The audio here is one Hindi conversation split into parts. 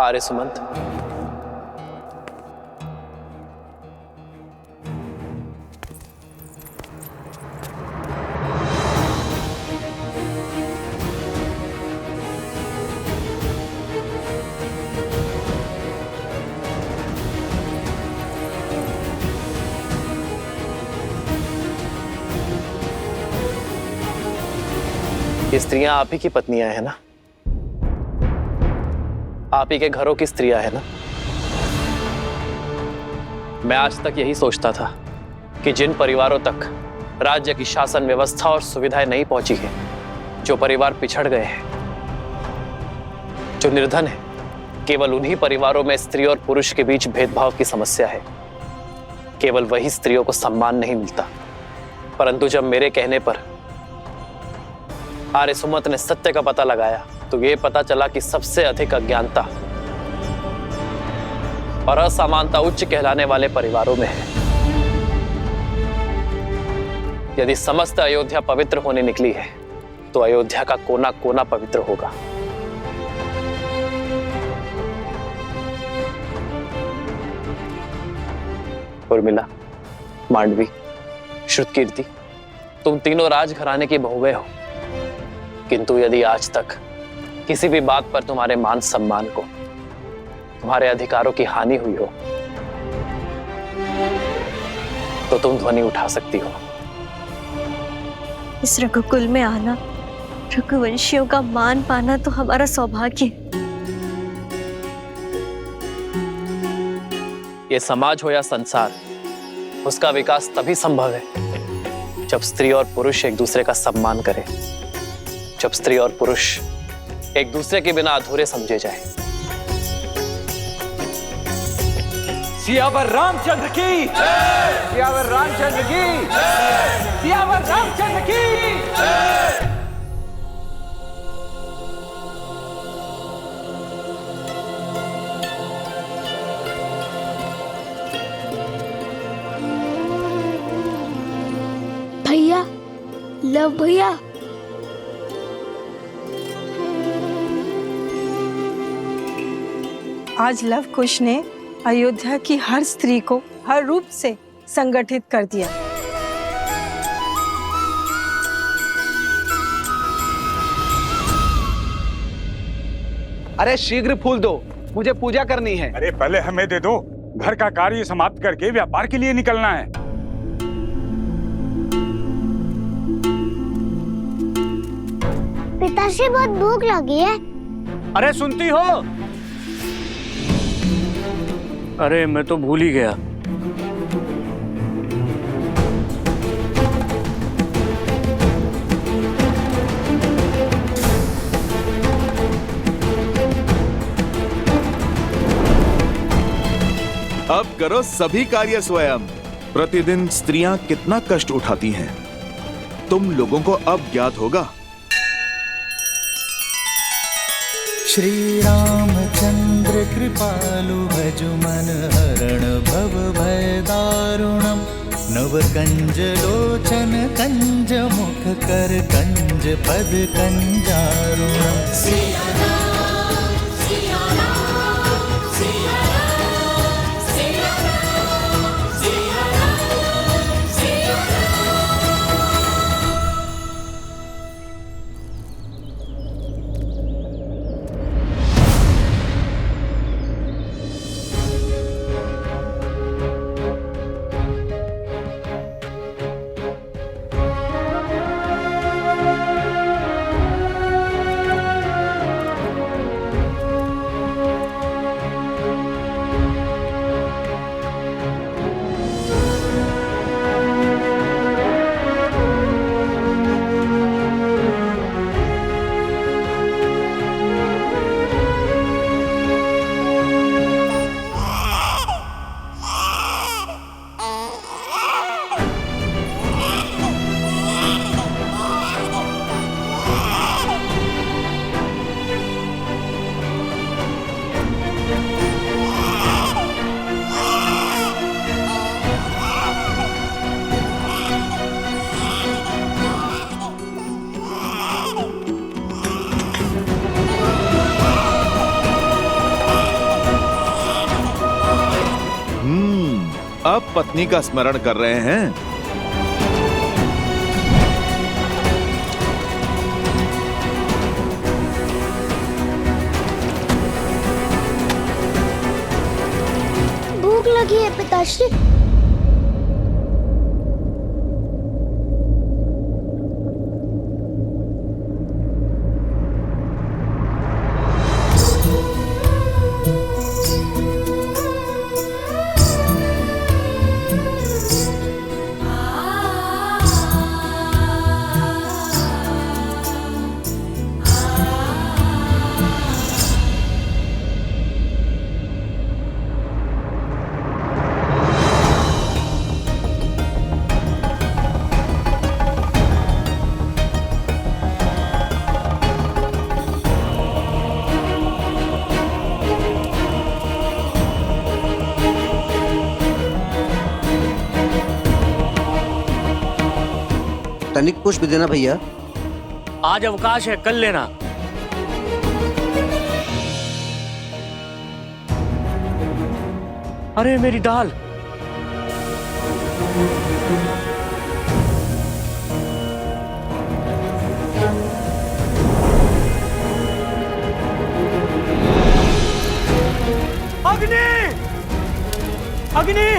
आर्य सुमंत, ये स्त्रियां आप ही की पत्नियां हैं ना? आप ही के घरों की स्त्रियां हैं ना? मैं आज तक यही सोचता था कि जिन परिवारों तक राज्य की शासन व्यवस्था और सुविधाएं नहीं पहुंची है, जो परिवार पिछड़ गए हैं, जो निर्धन है, केवल उन्हीं परिवारों में स्त्री और पुरुष के बीच भेदभाव की समस्या है। केवल वही स्त्रियों को सम्मान नहीं मिलता। परंतु जब मेरे कहने पर आर्य सुमंत ने सत्य का पता लगाया तो ये पता चला कि सबसे अधिक अज्ञानता और असमानता उच्च कहलाने वाले परिवारों में है। यदि समस्त अयोध्या पवित्र होने निकली है तो अयोध्या का कोना कोना पवित्र होगा। उर्मिला, मांडवी, श्रुतकीर्ति, तुम तीनों राजघराने की बहुएं हो, किंतु यदि आज तक किसी भी बात पर तुम्हारे मान सम्मान को, तुम्हारे अधिकारों की हानि हुई हो तो तुम ध्वनि उठा सकती हो। इस रघुकुल में आना, रघुवंशियों का मान पाना तो हमारा सौभाग्य है। ये समाज हो या संसार, उसका विकास तभी संभव है जब स्त्री और पुरुष एक दूसरे का सम्मान करें, जब स्त्री और पुरुष एक दूसरे के बिना अधूरे समझे जाए। सियावर रामचंद्र की जय! सियावर रामचंद्र की जय! सियावर रामचंद्र की जय! भैया, लव भैया, आज लव कुश ने अयोध्या की हर स्त्री को हर रूप से संगठित कर दिया। अरे शीघ्र फूल दो, मुझे पूजा करनी है। अरे पहले हमें दे दो, घर का कार्य समाप्त करके व्यापार के लिए निकलना है। पिताश्री बहुत भूख लगी है। अरे सुनती हो? अरे मैं तो भूल ही गया। अब करो सभी कार्य स्वयं। प्रतिदिन स्त्रियां कितना कष्ट उठाती हैं, तुम लोगों को अब ज्ञात होगा। श्री रामचंद्र कृपालु भजु मन हरण भव भय दारुणम नव कंज लोचन कंज मुख कर कंज पद कंजारुणम। सब पत्नी का स्मरण कर रहे हैं। भूख लगी है पिताश्री। तनिक पुष्प देना भैया। आज अवकाश है, कल लेना। अरे मेरी दाल। अग्नि! अग्नि!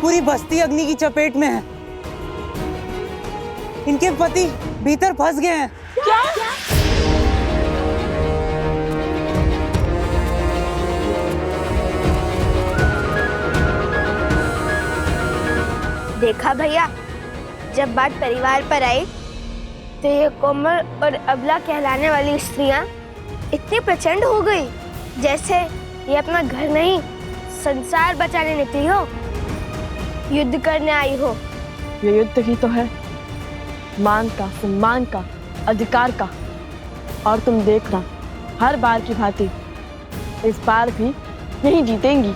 पूरी बस्ती अग्नि की चपेट में है। इनके पति भीतर फंस गए हैं। क्या? देखा भैया, जब बात परिवार पर आई तो ये कोमल और अबला कहलाने वाली स्त्रियां इतनी प्रचंड हो गई जैसे ये अपना घर नहीं संसार बचाने निकली हो, युद्ध करने आई हो। ये युद्ध ही तो है, मान का, सम्मान का, अधिकार का। और तुम देखना, हर बार की भांति इस बार भी यही जीतेंगी।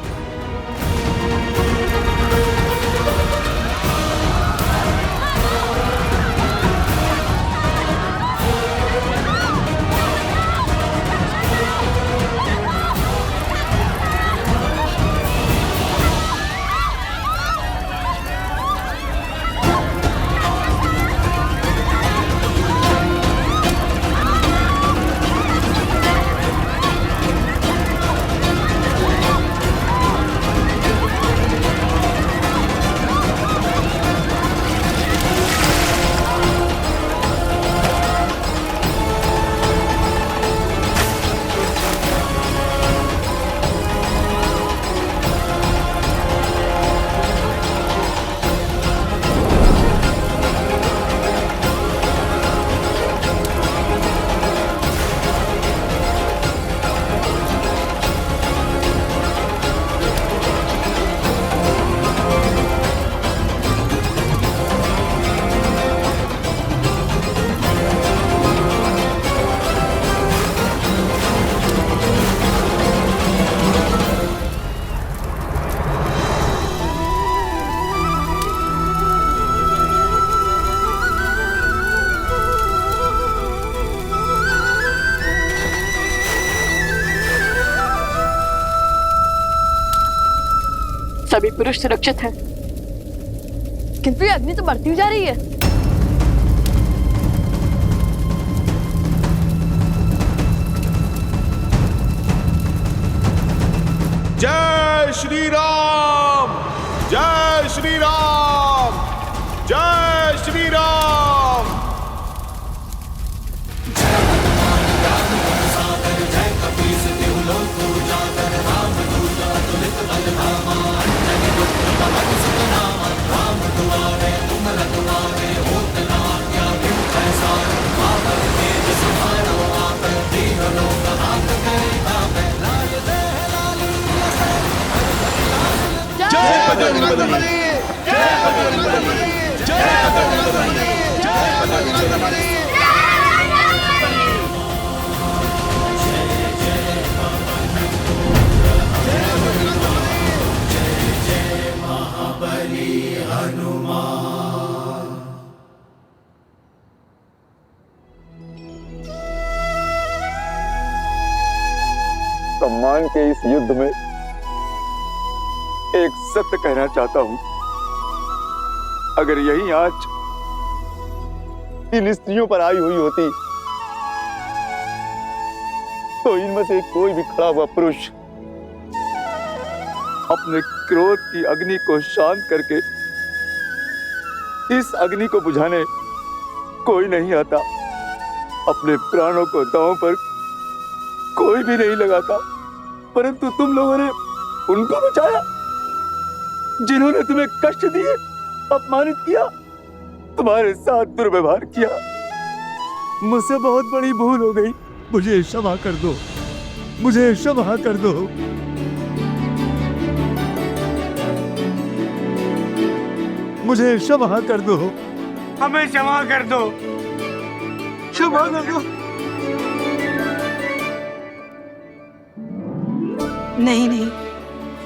सभी पुरुष सुरक्षित हैं, किंतु ये अग्नि तो बढ़ती जा रही है। जय श्री राम, जय श्री राम, जय श्री राम। जय बजरंगबली, जय बजरंगबली, जय बजरंगबली, जय बजरंगबली। जय जय सम्मान के इस युद्ध में एक सत्य कहना चाहता हूं। अगर यही आंच इन स्त्रियों पर आई हुई होती तो इनमें से कोई भी खड़ा हुआ पुरुष अपने क्रोध की अग्नि को शांत करके इस अग्नि को बुझाने कोई नहीं आता। अपने प्राणों को दांव पर कोई भी नहीं लगाता, परंतु तुम लोगों ने उनको बचाया जिन्होंने तुम्हें कष्ट दिए, अपमानित किया, तुम्हारे साथ दुर्व्यवहार किया। मुझसे बहुत बड़ी भूल हो गई, मुझे क्षमा कर दो, मुझे क्षमा कर दो। मुझे क्षमा कर दो, हमें क्षमा कर दो, क्षमा कर दो। नहीं नहीं,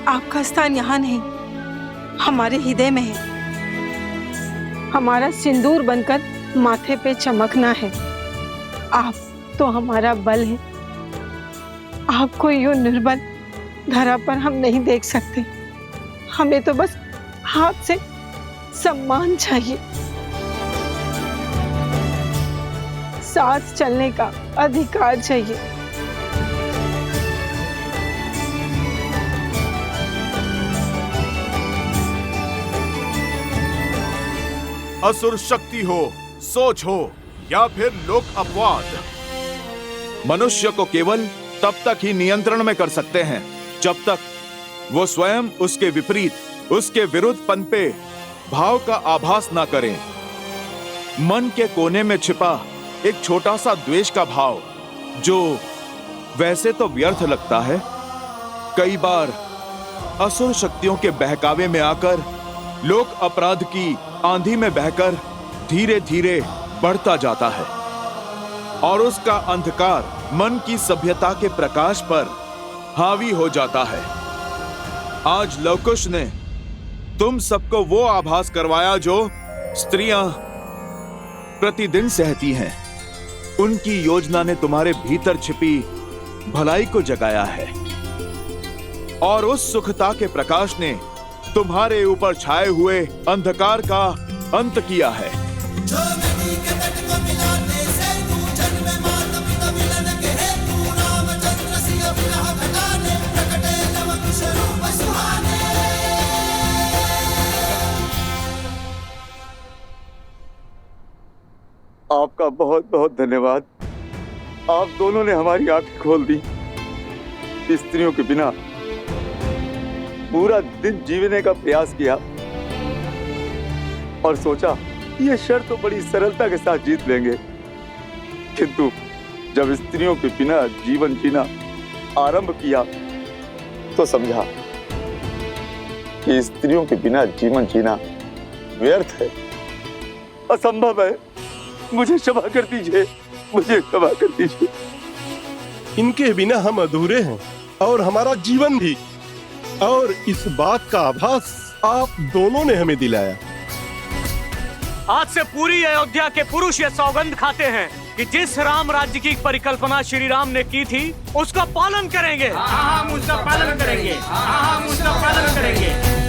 आपका स्थान यहाँ नहीं, हमारे हृदय में है। हमारा सिंदूर बनकर माथे पे चमकना है। आप तो हमारा बल है, आपको यूं निर्बल धरा पर हम नहीं देख सकते। हमें तो बस हाथ से सम्मान चाहिए, साथ चलने का अधिकार चाहिए। असुर शक्ति हो, सोच हो या फिर लोक अपवाद, मनुष्य को केवल तब तक ही नियंत्रण में कर सकते हैं जब तक वो स्वयं उसके विपरीत, उसके विरुद्ध पनपे भाव का आभास ना करें। मन के कोने में छिपा एक छोटा सा द्वेष का भाव, जो वैसे तो व्यर्थ लगता है, कई बार असुर शक्तियों के बहकावे में आकर लोक अपराध की आंधी में बहकर धीरे धीरे बढ़ता जाता है और उसका अंधकार मन की सभ्यता के प्रकाश पर हावी हो जाता है। आज लवकुश ने तुम सबको वो आभास करवाया जो स्त्रियां प्रतिदिन सहती हैं। उनकी योजना ने तुम्हारे भीतर छिपी भलाई को जगाया है और उस सुखता के प्रकाश ने तुम्हारे ऊपर छाए हुए अंधकार का अंत किया है। आपका बहुत बहुत धन्यवाद। आप दोनों ने हमारी आंखें खोल दी। स्त्रियों के बिना पूरा दिन जीने का प्रयास किया और सोचा ये शर्त तो बड़ी सरलता के साथ जीत लेंगे, किंतु जब स्त्रियों के बिना जीवन जीना आरंभ किया तो समझा कि स्त्रियों के बिना जीवन जीना व्यर्थ है, असंभव है। मुझे क्षमा कर दीजिए, मुझे क्षमा कर दीजिए। इनके बिना हम अधूरे हैं और हमारा जीवन भी, और इस बात का आभास आप दोनों ने हमें दिलाया। आज से पूरी अयोध्या के पुरुष ये सौगंध खाते हैं कि जिस राम राज्य की परिकल्पना श्री राम ने की थी उसका पालन करेंगे। हम उसका पालन करेंगे, हम उसका पालन करेंगे।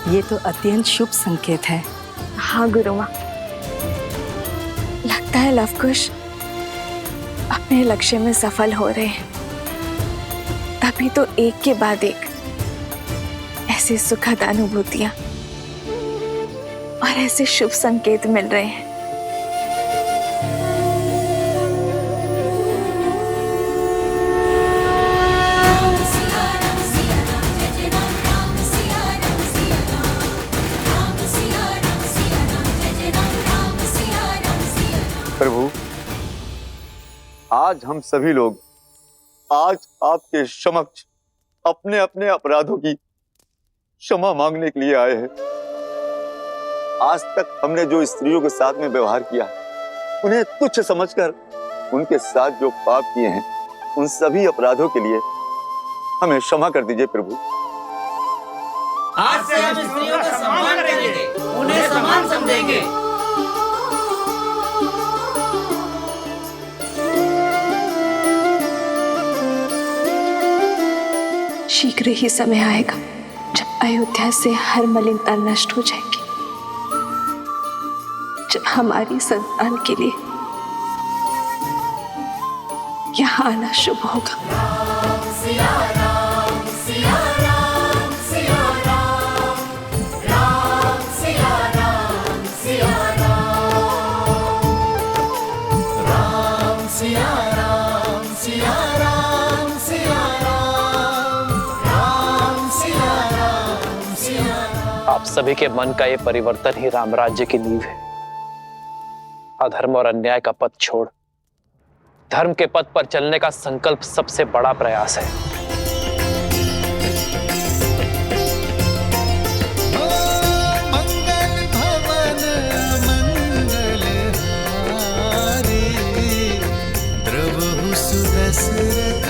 ये तो अत्यंत शुभ संकेत है। हाँ गुरुमा, लगता है लवकुश अपने लक्ष्य में सफल हो रहे हैं। तभी तो एक के बाद एक ऐसी सुखद अनुभूतियां और ऐसे शुभ संकेत मिल रहे हैं। आज हम सभी लोग आज आपके समक्ष अपने अपने अपराधों की क्षमा मांगने के लिए आए हैं। आज तक हमने जो स्त्रियों के साथ में व्यवहार किया, उन्हें तुच्छ समझकर उनके साथ जो पाप किए हैं, उन सभी अपराधों के लिए हमें क्षमा कर दीजिए प्रभु। आज से हम स्त्रियों का सम्मान करेंगे, उन्हें समान समझेंगे। शीघ्र ही समय आएगा जब अयोध्या से हर मलिनता नष्ट हो जाएगी, जब हमारी संतान के लिए यहाँ आना शुभ होगा। आप सभी के मन का ये परिवर्तन ही राम राज्य की नींव है। अधर्म और अन्याय का पथ छोड़ धर्म के पथ पर चलने का संकल्प सबसे बड़ा प्रयास है। मंगल भवन मंगल हारी, द्रवहु सुदशरथ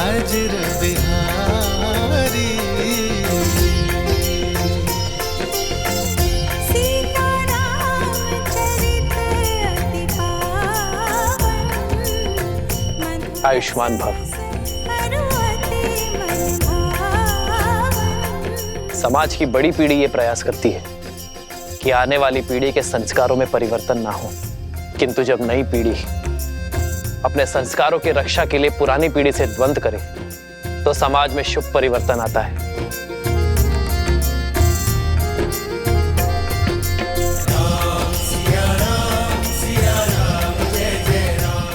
अजर बिहारी। आयुष्मान भव। समाज की बड़ी पीढ़ी ये प्रयास करती है कि आने वाली पीढ़ी के संस्कारों में परिवर्तन ना हो, किंतु जब नई पीढ़ी अपने संस्कारों की रक्षा के लिए पुरानी पीढ़ी से द्वंद्व करे तो समाज में शुभ परिवर्तन आता है।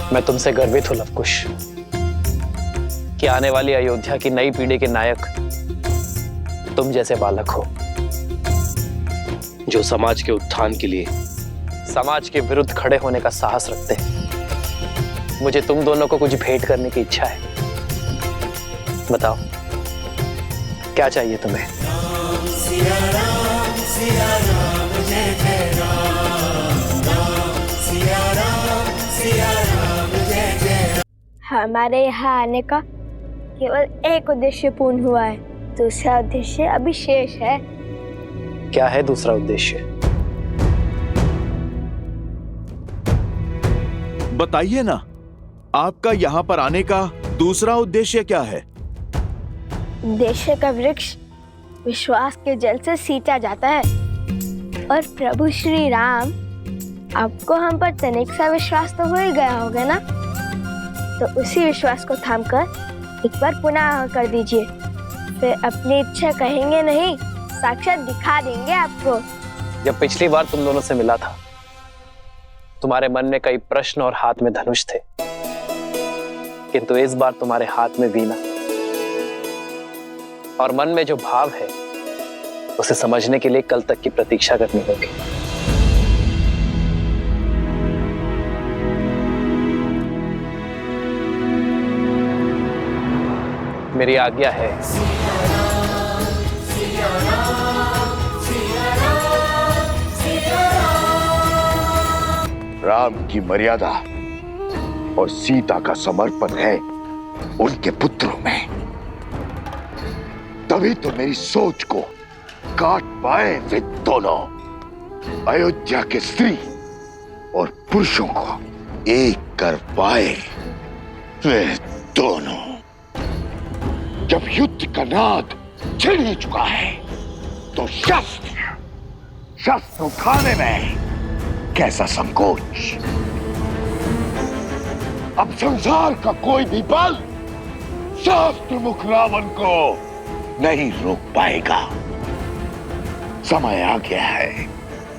मैं तुमसे गर्वित हूं लवकुश कि आने वाली अयोध्या की नई पीढ़ी के नायक तुम जैसे बालक हो, जो समाज के उत्थान के लिए समाज के विरुद्ध खड़े होने का साहस रखते हैं। मुझे तुम दोनों को कुछ भेंट करने की इच्छा है। बताओ क्या चाहिए तुम्हें? हमारे यहाँ आने का केवल एक उद्देश्य पूर्ण हुआ है, दूसरा उद्देश्य अभी शेष है। क्या है दूसरा उद्देश्य? बताइए ना, आपका यहाँ पर आने का दूसरा उद्देश्य क्या है? उद्देश्य का वृक्ष विश्वास के जल से सींचा जाता है और प्रभु श्री राम, आपको हम पर तनिक सा विश्वास तो हो ही गया होगा ना, तो उसी विश्वास को थामकर एक बार पुनः कर दीजिए। फिर अपनी इच्छा कहेंगे नहीं, साक्षात दिखा देंगे आपको। जब पिछली बार तुम दोनों से मिला था, तुम्हारे मन में कई प्रश्न और हाथ में धनुष थे, किंतु इस बार तुम्हारे हाथ में वीणा और मन में जो भाव है उसे समझने के लिए कल तक की प्रतीक्षा करनी होगी। मेरी आज्ञा है। राम की मर्यादा और सीता का समर्पण है उनके पुत्रों में, तभी तो मेरी सोच को काट पाए वे दोनों। अयोध्या के स्त्री और पुरुषों को एक कर पाए वे दोनों। जब युद्ध का नाद छिड़ ही चुका है तो शस्त्र उठाने में कैसा संकोच। अब संसार का कोई भी बल शास्त्र मुख रावण को नहीं रोक पाएगा। समय आ गया है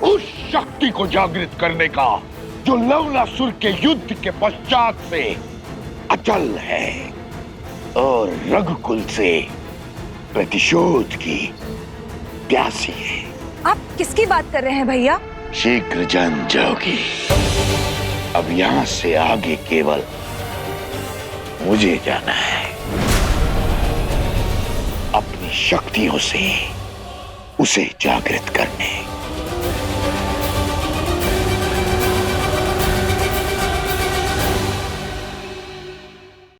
उस शक्ति को जागृत करने का जो लवणासुर के युद्ध के पश्चात से अचल है और रघुकुल से प्रतिशोध की प्यासी है। आप किसकी बात कर रहे हैं भैया? शीघ्र जान जाओगी। अब यहाँ से आगे केवल मुझे जाना है अपनी शक्तियों से उसे जागृत करने।